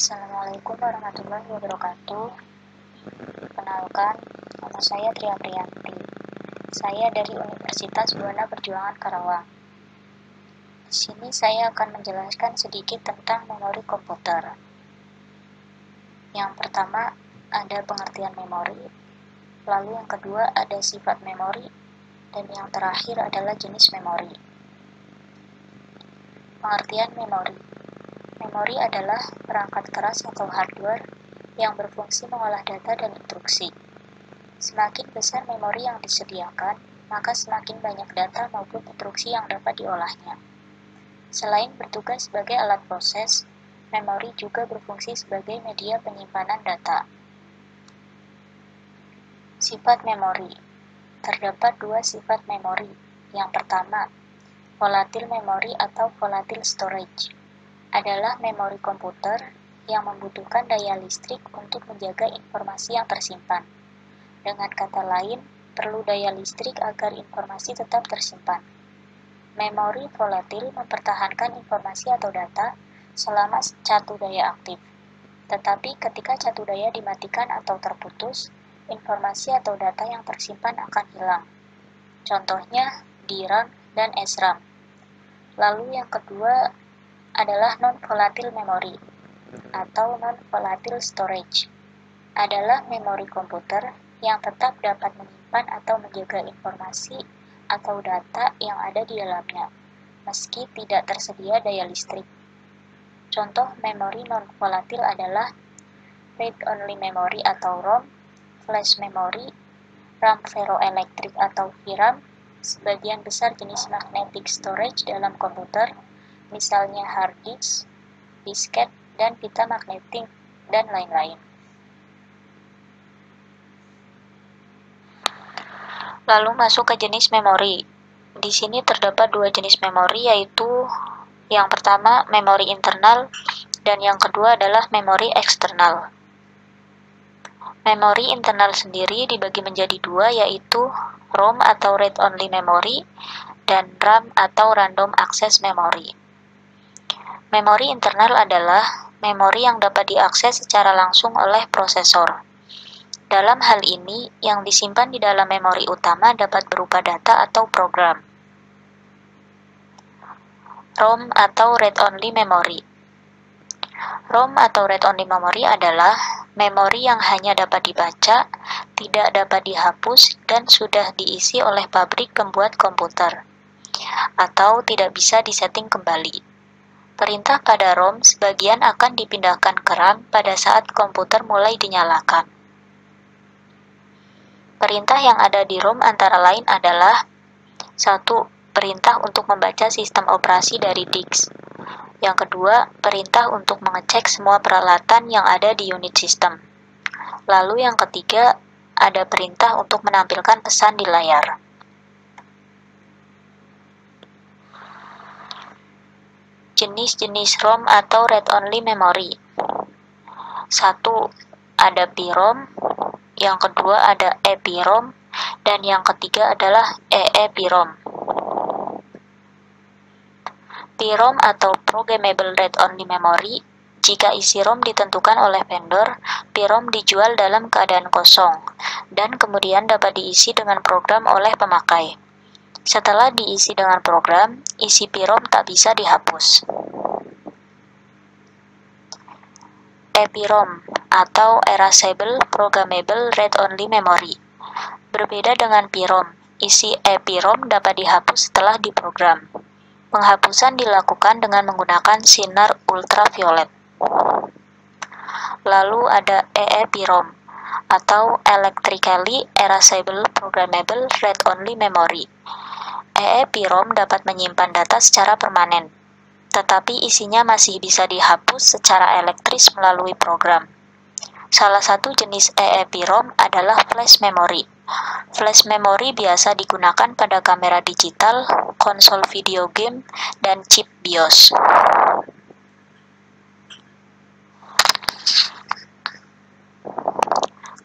Assalamualaikum warahmatullahi wabarakatuh. Kenalkan, nama saya Tria Priyanti. Saya dari Universitas Buana Perjuangan Karawang. Di sini saya akan menjelaskan sedikit tentang memori komputer. Yang pertama, ada pengertian memori. Lalu yang kedua, ada sifat memori. Dan yang terakhir adalah jenis memori. Pengertian memori. Memori adalah perangkat keras atau hardware yang berfungsi mengolah data dan instruksi. Semakin besar memori yang disediakan, maka semakin banyak data maupun instruksi yang dapat diolahnya. Selain bertugas sebagai alat proses, memori juga berfungsi sebagai media penyimpanan data. Sifat memori. Terdapat dua sifat memori. Yang pertama, volatile memory atau volatile storage adalah memori komputer yang membutuhkan daya listrik untuk menjaga informasi yang tersimpan. Dengan kata lain, perlu daya listrik agar informasi tetap tersimpan. Memori volatil mempertahankan informasi atau data selama catu daya aktif. Tetapi ketika catu daya dimatikan atau terputus, informasi atau data yang tersimpan akan hilang. Contohnya DRAM dan SRAM. Lalu yang kedua adalah non-volatile memory atau non-volatile storage. Adalah memori komputer yang tetap dapat menyimpan atau menjaga informasi atau data yang ada di dalamnya, meski tidak tersedia daya listrik. Contoh memori non-volatile adalah read-only memory atau ROM, flash memory, RAM ferroelectric atau VRAM, sebagian besar jenis magnetic storage dalam komputer, misalnya hard disk, disket, dan pita magnetik, dan lain-lain. Lalu masuk ke jenis memori. Di sini terdapat dua jenis memori, yaitu yang pertama memori internal dan yang kedua adalah memori eksternal. Memori internal sendiri dibagi menjadi dua, yaitu ROM atau read-only memory dan RAM atau random access memory. Memori internal adalah memori yang dapat diakses secara langsung oleh prosesor. Dalam hal ini, yang disimpan di dalam memori utama dapat berupa data atau program. ROM atau read-only memory. ROM atau read-only memory adalah memori yang hanya dapat dibaca, tidak dapat dihapus, dan sudah diisi oleh pabrik pembuat komputer, atau tidak bisa disetting kembali. Perintah pada ROM sebagian akan dipindahkan ke RAM pada saat komputer mulai dinyalakan. Perintah yang ada di ROM antara lain adalah 1. Perintah untuk membaca sistem operasi dari disk. Yang kedua, perintah untuk mengecek semua peralatan yang ada di unit sistem. Lalu yang ketiga, ada perintah untuk menampilkan pesan di layar. Jenis-jenis ROM atau read-only memory. 1. Ada PROM, yang kedua ada EPROM, dan yang ketiga adalah EEPROM. PROM atau Programmable Read-Only Memory. Jika isi ROM ditentukan oleh vendor, PROM dijual dalam keadaan kosong, dan kemudian dapat diisi dengan program oleh pemakai. Setelah diisi dengan program, isi PROM tak bisa dihapus. EPROM atau Erasable Programmable Read-Only Memory. Berbeda dengan PROM, isi EPROM dapat dihapus setelah diprogram. Penghapusan dilakukan dengan menggunakan sinar ultraviolet. Lalu ada EEPROM atau Electrically Erasable Programmable Read-Only Memory. EEPROM dapat menyimpan data secara permanen, tetapi isinya masih bisa dihapus secara elektris melalui program. Salah satu jenis EEPROM adalah flash memory. Flash memory biasa digunakan pada kamera digital, konsol video game, dan chip BIOS.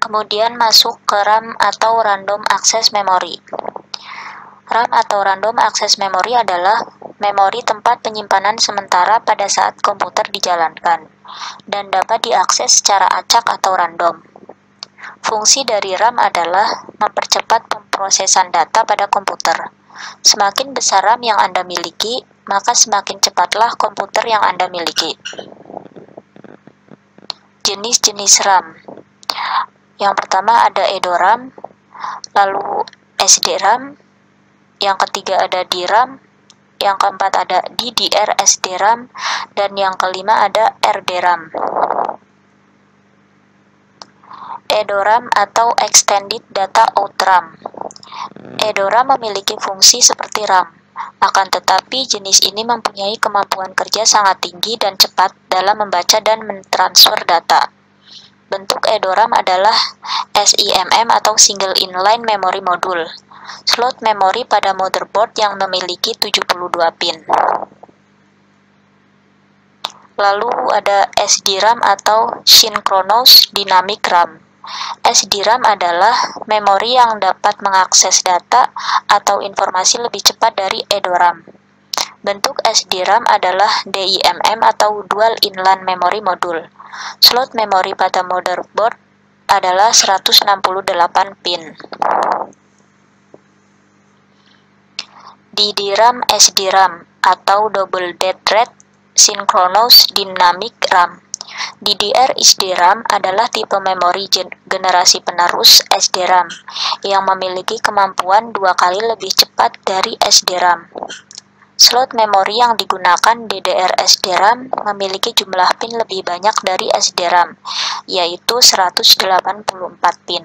Kemudian masuk ke RAM atau Random Access Memory. RAM atau Random Access Memory adalah memori tempat penyimpanan sementara pada saat komputer dijalankan, dan dapat diakses secara acak atau random. Fungsi dari RAM adalah mempercepat pemrosesan data pada komputer. Semakin besar RAM yang Anda miliki, maka semakin cepatlah komputer yang Anda miliki. Jenis-jenis RAM. Yang pertama ada EDORAM, lalu SDRAM, yang ketiga ada DRAM, yang keempat ada DDR-SDRAM, dan yang kelima ada RDRAM. EDORAM atau Extended Data Out RAM. EDORAM memiliki fungsi seperti RAM, akan tetapi jenis ini mempunyai kemampuan kerja sangat tinggi dan cepat dalam membaca dan mentransfer data. Bentuk EDORAM adalah SIMM atau Single Inline Memory Module, slot memori pada motherboard yang memiliki 72 pin. Lalu ada SDRAM atau Synchronous Dynamic RAM. SDRAM adalah memori yang dapat mengakses data atau informasi lebih cepat dari EDORAM. Bentuk SDRAM adalah DIMM atau Dual Inline Memory Module. Slot memori pada motherboard adalah 168 pin. DDRAM SDRAM atau Double Dead Rate Synchronous Dynamic RAM. DDR-SDRAM adalah tipe memori generasi penerus SDRAM yang memiliki kemampuan 2 kali lebih cepat dari SDRAM. Slot memori yang digunakan DDR-SDRAM memiliki jumlah pin lebih banyak dari SDRAM, yaitu 184 pin.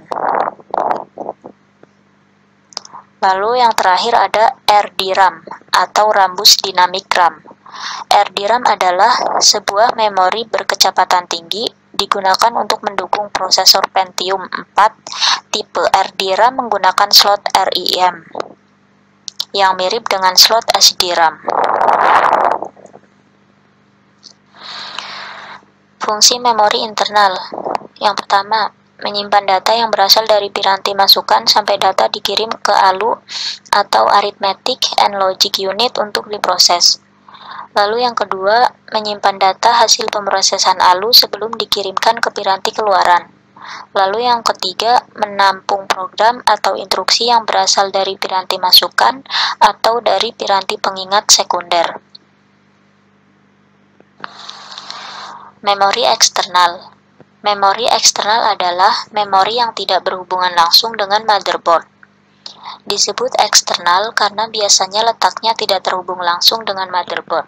Lalu yang terakhir ada RDRAM atau Rambus Dynamic RAM. RDRAM adalah sebuah memori berkecepatan tinggi digunakan untuk mendukung prosesor Pentium 4 tipe RDRAM menggunakan slot RIM yang mirip dengan slot SDRAM. Fungsi memori internal. Yang pertama, menyimpan data yang berasal dari piranti masukan sampai data dikirim ke ALU atau Arithmetic and Logic Unit untuk diproses. Lalu yang kedua, menyimpan data hasil pemrosesan ALU sebelum dikirimkan ke piranti keluaran. Lalu yang ketiga, menampung program atau instruksi yang berasal dari piranti masukan atau dari piranti pengingat sekunder. Memori eksternal. Memori eksternal adalah memori yang tidak berhubungan langsung dengan motherboard. Disebut eksternal karena biasanya letaknya tidak terhubung langsung dengan motherboard.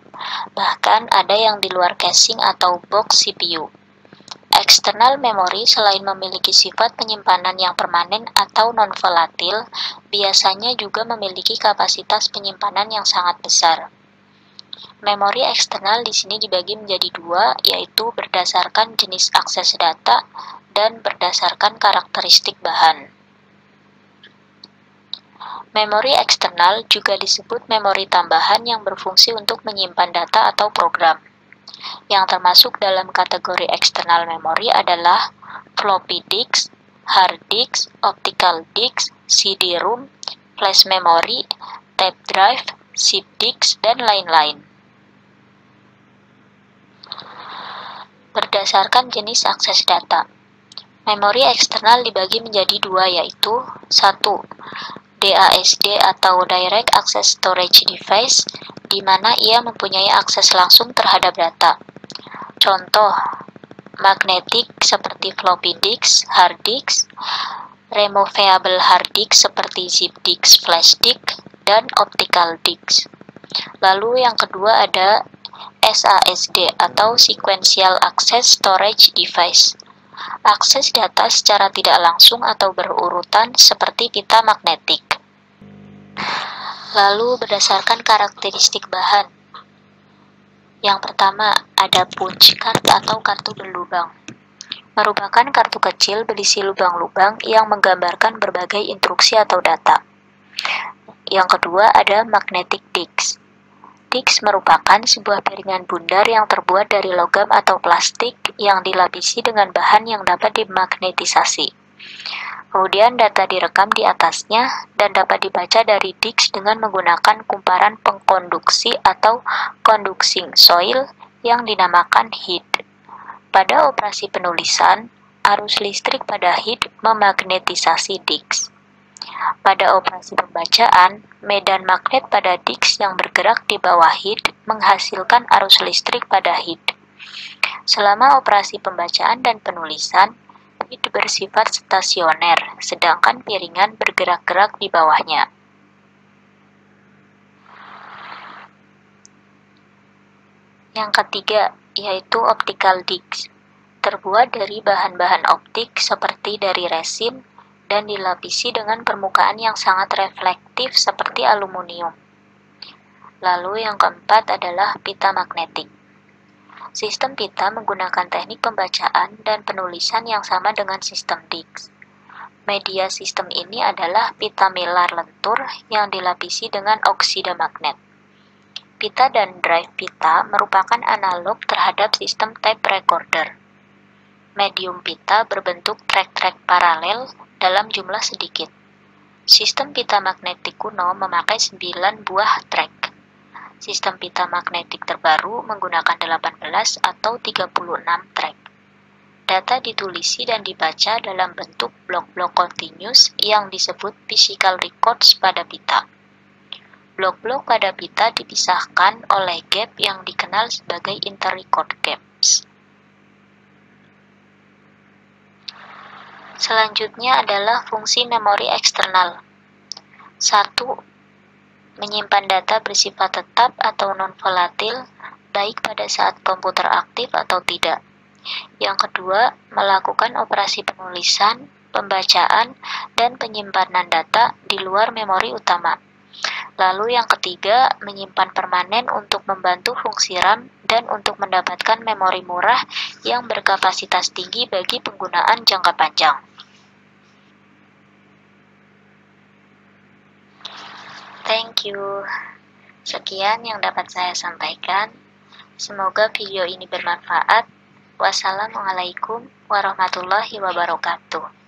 Bahkan ada yang di luar casing atau box CPU. External memory selain memiliki sifat penyimpanan yang permanen atau non-volatil, biasanya juga memiliki kapasitas penyimpanan yang sangat besar. Memori eksternal di sini dibagi menjadi dua, yaitu berdasarkan jenis akses data dan berdasarkan karakteristik bahan. Memori eksternal juga disebut memori tambahan yang berfungsi untuk menyimpan data atau program. Yang termasuk dalam kategori eksternal memory adalah floppy disk, hard disk, optical disk, CD-ROM, flash memory, tape drive, zip disk, dan lain-lain. Berdasarkan jenis akses data, memori eksternal dibagi menjadi dua, yaitu 1. DASD atau Direct Access Storage Device, di mana ia mempunyai akses langsung terhadap data. Contoh, magnetic seperti floppy disk, hard disk, removable hard disk seperti zip disk, flash disk, dan optical disk. Lalu yang kedua ada SASD atau Sequential Access Storage Device. Akses data secara tidak langsung atau berurutan seperti pita magnetik. Lalu berdasarkan karakteristik bahan. Yang pertama, ada punch card atau kartu berlubang. Merupakan kartu kecil berisi lubang-lubang yang menggambarkan berbagai instruksi atau data. Yang kedua, ada magnetic disk. Disk merupakan sebuah piringan bundar yang terbuat dari logam atau plastik yang dilapisi dengan bahan yang dapat dimagnetisasi. Kemudian data direkam di atasnya dan dapat dibaca dari disk dengan menggunakan kumparan pengkonduksi atau conducting soil yang dinamakan head. Pada operasi penulisan, arus listrik pada head memagnetisasi disk. Pada operasi pembacaan, medan magnet pada disk yang bergerak di bawah head menghasilkan arus listrik pada head. Selama operasi pembacaan dan penulisan, head bersifat stasioner, sedangkan piringan bergerak-gerak di bawahnya. Yang ketiga, yaitu optical disc. Terbuat dari bahan-bahan optik seperti dari resin dan dilapisi dengan permukaan yang sangat reflektif seperti aluminium. Lalu yang keempat adalah pita magnetik. Sistem pita menggunakan teknik pembacaan dan penulisan yang sama dengan sistem disk. Media sistem ini adalah pita mylar lentur yang dilapisi dengan oksida magnet. Pita dan drive pita merupakan analog terhadap sistem tape recorder. Medium pita berbentuk trek-trek paralel dalam jumlah sedikit. Sistem pita magnetik kuno memakai 9 buah trek. Sistem pita magnetik terbaru menggunakan 18 atau 36 trek. Data ditulisi dan dibaca dalam bentuk blok-blok continuous yang disebut physical records pada pita. Blok-blok pada pita dipisahkan oleh gap yang dikenal sebagai interrecord gaps. Selanjutnya adalah fungsi memori eksternal. 1. Menyimpan data bersifat tetap atau non-volatil, baik pada saat komputer aktif atau tidak. Yang kedua, melakukan operasi penulisan, pembacaan, dan penyimpanan data di luar memori utama. Lalu yang ketiga, menyimpan permanen untuk membantu fungsi RAM dan untuk mendapatkan memori murah yang berkapasitas tinggi bagi penggunaan jangka panjang. Thank you. Sekian yang dapat saya sampaikan. Semoga video ini bermanfaat. Wassalamualaikum warahmatullahi wabarakatuh.